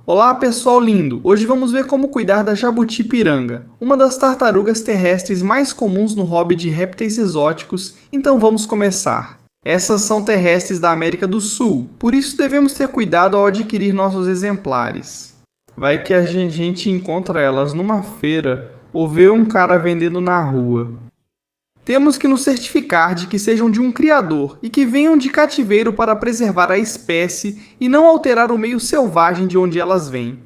Olá pessoal lindo! Hoje vamos ver como cuidar da jabuti-piranga, uma das tartarugas terrestres mais comuns no hobby de répteis exóticos, então vamos começar. Essas são terrestres da América do Sul, por isso devemos ter cuidado ao adquirir nossos exemplares. Vai que a gente encontra elas numa feira ou vê um cara vendendo na rua. Temos que nos certificar de que sejam de um criador e que venham de cativeiro para preservar a espécie e não alterar o meio selvagem de onde elas vêm.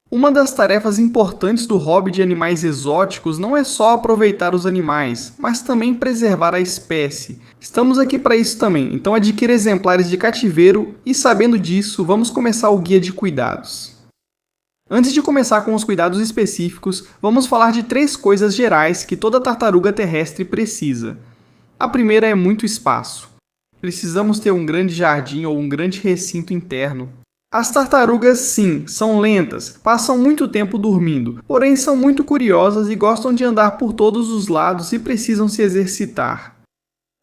Uma das tarefas importantes do hobby de animais exóticos não é só aproveitar os animais, mas também preservar a espécie. Estamos aqui para isso também, então adquira exemplares de cativeiro e, sabendo disso, vamos começar o guia de cuidados. Antes de começar com os cuidados específicos, vamos falar de 3 coisas gerais que toda tartaruga terrestre precisa. A primeira é muito espaço. Precisamos ter um grande jardim ou um grande recinto interno. As tartarugas, sim, são lentas, passam muito tempo dormindo, porém são muito curiosas e gostam de andar por todos os lados e precisam se exercitar.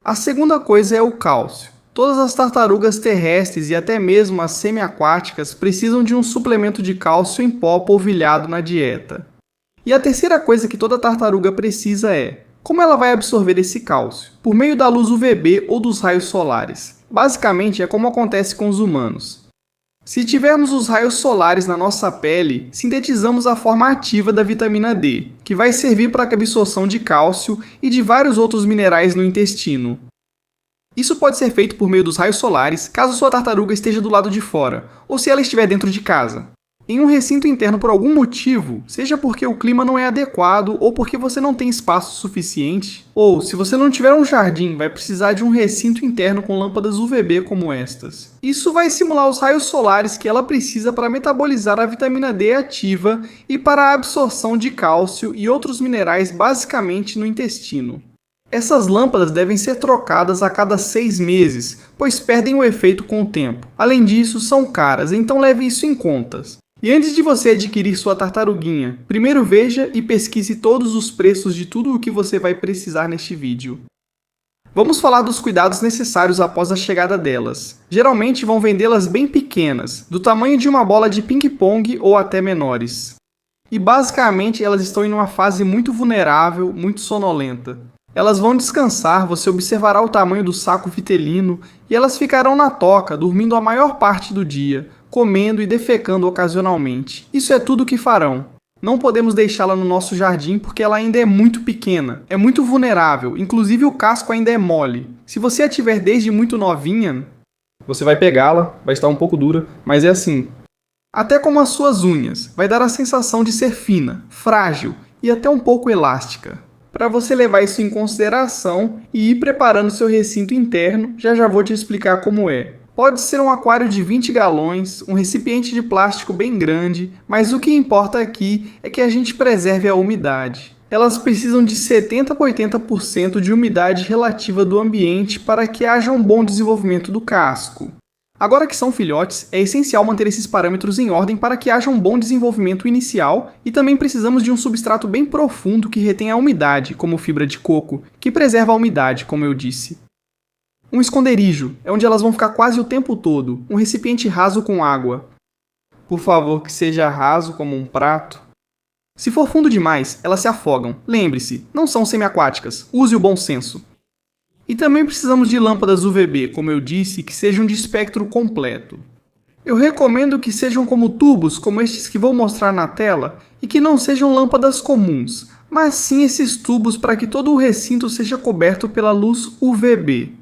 A segunda coisa é o cálcio. Todas as tartarugas terrestres e até mesmo as semiaquáticas precisam de um suplemento de cálcio em pó polvilhado na dieta. E a terceira coisa que toda tartaruga precisa é: como ela vai absorver esse cálcio? Por meio da luz UVB ou dos raios solares. Basicamente é como acontece com os humanos. Se tivermos os raios solares na nossa pele, sintetizamos a forma ativa da vitamina D, que vai servir para a absorção de cálcio e de vários outros minerais no intestino. Isso pode ser feito por meio dos raios solares, caso sua tartaruga esteja do lado de fora, ou se ela estiver dentro de casa. Em um recinto interno por algum motivo, seja porque o clima não é adequado ou porque você não tem espaço suficiente, ou se você não tiver um jardim, vai precisar de um recinto interno com lâmpadas UVB como estas. Isso vai simular os raios solares que ela precisa para metabolizar a vitamina D ativa e para a absorção de cálcio e outros minerais basicamente no intestino. Essas lâmpadas devem ser trocadas a cada 6 meses, pois perdem o efeito com o tempo. Além disso, são caras, então leve isso em conta. E antes de você adquirir sua tartaruguinha, primeiro veja e pesquise todos os preços de tudo o que você vai precisar neste vídeo. Vamos falar dos cuidados necessários após a chegada delas. Geralmente vão vendê-las bem pequenas, do tamanho de uma bola de ping-pong ou até menores. E basicamente elas estão em uma fase muito vulnerável, muito sonolenta. Elas vão descansar, você observará o tamanho do saco vitelino e elas ficarão na toca, dormindo a maior parte do dia, comendo e defecando ocasionalmente. Isso é tudo o que farão. Não podemos deixá-la no nosso jardim porque ela ainda é muito pequena, é muito vulnerável, inclusive o casco ainda é mole. Se você a tiver desde muito novinha, você vai pegá-la, vai estar um pouco dura, mas é assim. Até como as suas unhas, vai dar a sensação de ser fina, frágil e até um pouco elástica. Para você levar isso em consideração e ir preparando seu recinto interno, já vou te explicar como é. Pode ser um aquário de 20 galões, um recipiente de plástico bem grande, mas o que importa aqui é que a gente preserve a umidade. Elas precisam de 70 a 80% de umidade relativa do ambiente para que haja um bom desenvolvimento do casco. Agora que são filhotes, é essencial manter esses parâmetros em ordem para que haja um bom desenvolvimento inicial e também precisamos de um substrato bem profundo que retenha a umidade, como fibra de coco, que preserva a umidade, como eu disse. Um esconderijo é onde elas vão ficar quase o tempo todo, um recipiente raso com água. Por favor, que seja raso como um prato. Se for fundo demais, elas se afogam. Lembre-se, não são semiaquáticas, use o bom senso. E também precisamos de lâmpadas UVB, como eu disse, que sejam de espectro completo. Eu recomendo que sejam como tubos, como estes que vou mostrar na tela, e que não sejam lâmpadas comuns, mas sim esses tubos para que todo o recinto seja coberto pela luz UVB.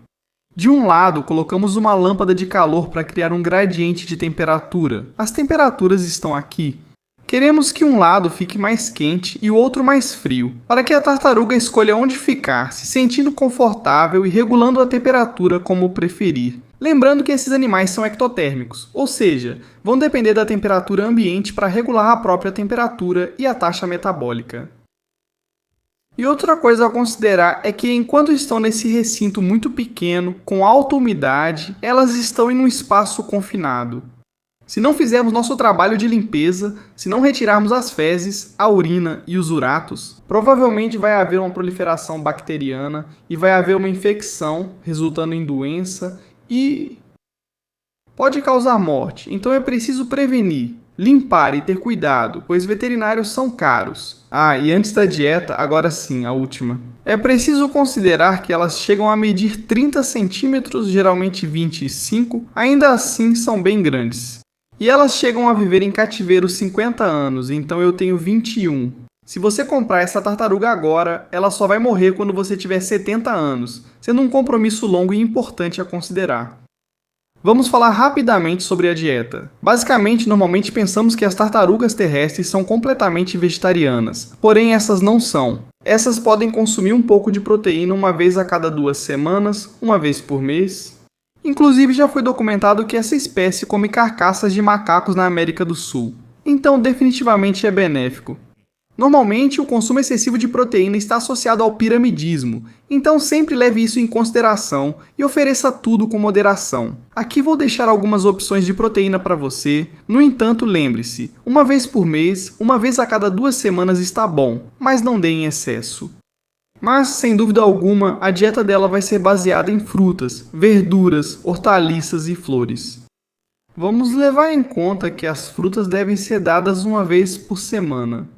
De um lado, colocamos uma lâmpada de calor para criar um gradiente de temperatura. As temperaturas estão aqui. Queremos que um lado fique mais quente e o outro mais frio, para que a tartaruga escolha onde ficar, se sentindo confortável e regulando a temperatura como preferir. Lembrando que esses animais são ectotérmicos, ou seja, vão depender da temperatura ambiente para regular a própria temperatura e a taxa metabólica. E outra coisa a considerar é que enquanto estão nesse recinto muito pequeno, com alta umidade, elas estão em um espaço confinado. Se não fizermos nosso trabalho de limpeza, se não retirarmos as fezes, a urina e os uratos, provavelmente vai haver uma proliferação bacteriana e vai haver uma infecção, resultando em doença e pode causar morte. Então é preciso prevenir. Limpar e ter cuidado, pois veterinários são caros. Ah, e antes da dieta, agora sim, a última. É preciso considerar que elas chegam a medir 30 centímetros, geralmente 25, ainda assim são bem grandes. E elas chegam a viver em cativeiro 50 anos, então eu tenho 21. Se você comprar essa tartaruga agora, ela só vai morrer quando você tiver 70 anos, sendo um compromisso longo e importante a considerar. Vamos falar rapidamente sobre a dieta. Basicamente, normalmente pensamos que as tartarugas terrestres são completamente vegetarianas, porém essas não são. Essas podem consumir um pouco de proteína uma vez a cada 2 semanas, uma vez por mês. Inclusive já foi documentado que essa espécie come carcaças de macacos na América do Sul. Então definitivamente é benéfico. Normalmente, o consumo excessivo de proteína está associado ao piramidismo, então sempre leve isso em consideração e ofereça tudo com moderação. Aqui vou deixar algumas opções de proteína para você, no entanto lembre-se, uma vez por mês, uma vez a cada 2 semanas está bom, mas não dê em excesso. Mas, sem dúvida alguma, a dieta dela vai ser baseada em frutas, verduras, hortaliças e flores. Vamos levar em conta que as frutas devem ser dadas uma vez por semana.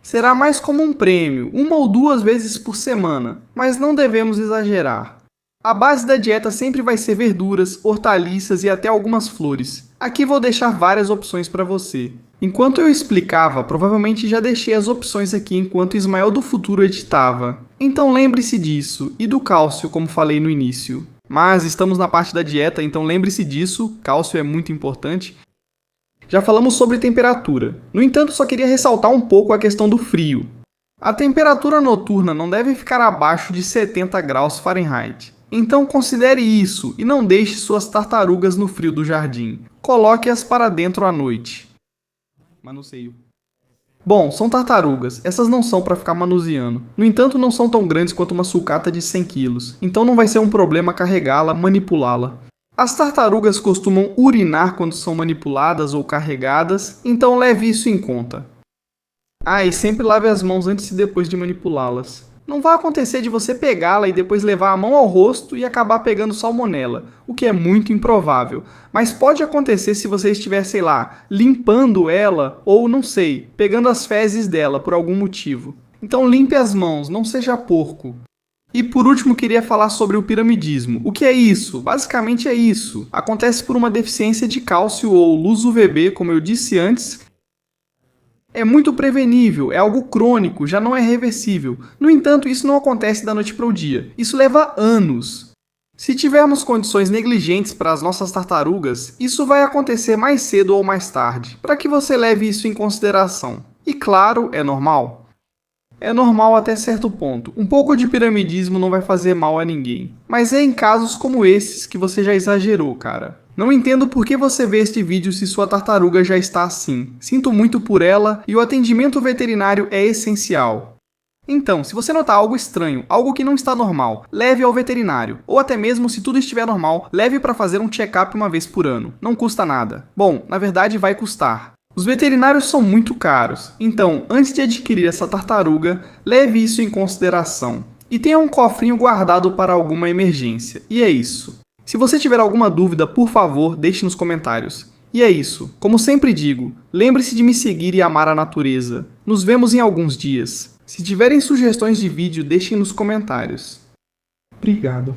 Será mais como um prêmio, 1 ou 2 vezes por semana, mas não devemos exagerar. A base da dieta sempre vai ser verduras, hortaliças e até algumas flores. Aqui vou deixar várias opções para você. Enquanto eu explicava, provavelmente já deixei as opções aqui enquanto Ismael do Futuro editava. Então lembre-se disso, e do cálcio, como falei no início. Mas estamos na parte da dieta, então lembre-se disso, cálcio é muito importante. Já falamos sobre temperatura. No entanto, só queria ressaltar um pouco a questão do frio. A temperatura noturna não deve ficar abaixo de 70 graus Fahrenheit. Então considere isso e não deixe suas tartarugas no frio do jardim. Coloque-as para dentro à noite. Manuseio. Bom, são tartarugas, essas não são para ficar manuseando. No entanto, não são tão grandes quanto uma sucata de 100 kg, então não vai ser um problema carregá-la, manipulá-la. As tartarugas costumam urinar quando são manipuladas ou carregadas, então leve isso em conta. Ah, e sempre lave as mãos antes e depois de manipulá-las. Não vai acontecer de você pegá-la e depois levar a mão ao rosto e acabar pegando salmonela, o que é muito improvável. Mas pode acontecer se você estiver, sei lá, limpando ela ou, não sei, pegando as fezes dela por algum motivo. Então limpe as mãos, não seja porco. E por último, queria falar sobre o piramidismo. O que é isso? Basicamente é isso. Acontece por uma deficiência de cálcio ou luz UVB, como eu disse antes. É muito prevenível, é algo crônico, já não é reversível. No entanto, isso não acontece da noite para o dia. Isso leva anos. Se tivermos condições negligentes para as nossas tartarugas, isso vai acontecer mais cedo ou mais tarde, para que você leve isso em consideração. E claro, é normal. É normal até certo ponto. Um pouco de piramidismo não vai fazer mal a ninguém. Mas é em casos como esses que você já exagerou, cara. Não entendo por que você vê este vídeo se sua tartaruga já está assim. Sinto muito por ela e o atendimento veterinário é essencial. Então, se você notar algo estranho, algo que não está normal, leve ao veterinário. Ou até mesmo, se tudo estiver normal, leve para fazer um check-up uma vez por ano. Não custa nada. Bom, na verdade vai custar. Os veterinários são muito caros, então, antes de adquirir essa tartaruga, leve isso em consideração. E tenha um cofrinho guardado para alguma emergência. E é isso. Se você tiver alguma dúvida, por favor, deixe nos comentários. E é isso. Como sempre digo, lembre-se de me seguir e amar a natureza. Nos vemos em alguns dias. Se tiverem sugestões de vídeo, deixem nos comentários. Obrigado.